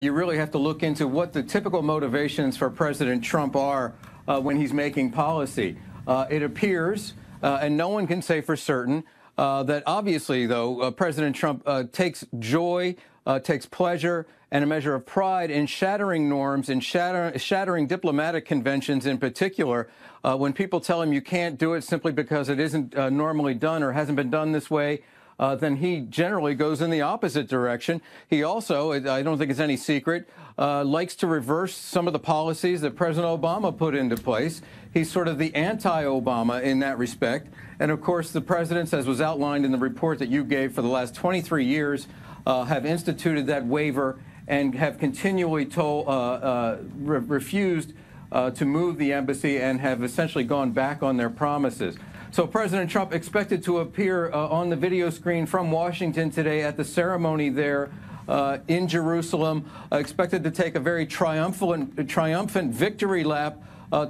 You really have to look into what the typical motivations for President Trump are when he's making policy. It appears, and no one can say for certain, that obviously, though, President Trump takes joy, takes pleasure, and a measure of pride in shattering norms and shattering diplomatic conventions in particular. When people tell him you can't do it simply because it isn't normally done or hasn't been done this way, then he generally goes in the opposite direction. He also, I don't think it's any secret, likes to reverse some of the policies that President Obama put into place. He's sort of the anti-Obama in that respect. And of course, the presidents, as was outlined in the report that you gave for the last 23 years, have instituted that waiver and have continually refused to move the embassy and have essentially gone back on their promises. So President Trump expected to appear on the video screen from Washington today at the ceremony there in Jerusalem, expected to take a very triumphant victory lap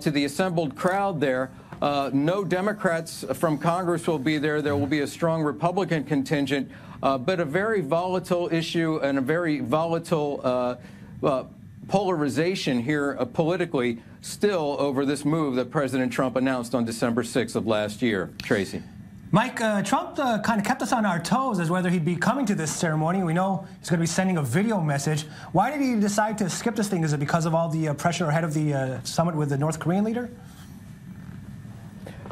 to the assembled crowd there. No Democrats from Congress will be there. There will be a strong Republican contingent, but a very volatile issue and a very volatile polarization here politically still over this move that President Trump announced on December 6th of last year. Tracy. Mike, Trump kind of kept us on our toes as whether he'd be coming to this ceremony. We know he's going to be sending a video message. Why did he decide to skip this thing? Is it because of all the pressure ahead of the summit with the North Korean leader?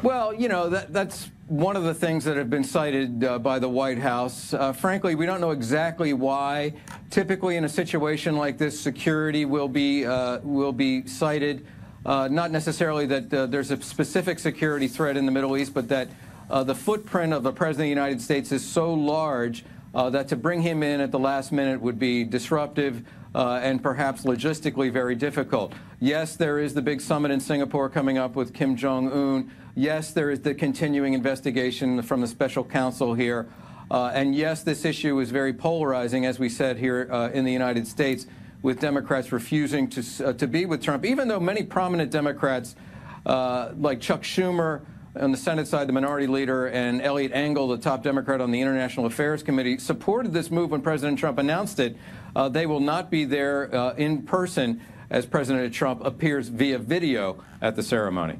Well, you know, that's one of the things that have been cited by the White House. Frankly, we don't know exactly why. Typically, in a situation like this, security will be cited. Not necessarily that there's a specific security threat in the Middle East, but that the footprint of the President of the United States is so large that to bring him in at the last minute would be disruptive and perhaps logistically very difficult. Yes, there is the big summit in Singapore coming up with Kim Jong-un. Yes, there is the continuing investigation from the special counsel here. And yes, this issue is very polarizing, as we said here in the United States, with Democrats refusing to be with Trump, even though many prominent Democrats like Chuck Schumer on the Senate side, the minority leader, and Eliot Engel, the top Democrat on the International Affairs Committee, supported this move when President Trump announced it. They will not be there in person as President Trump appears via video at the ceremony.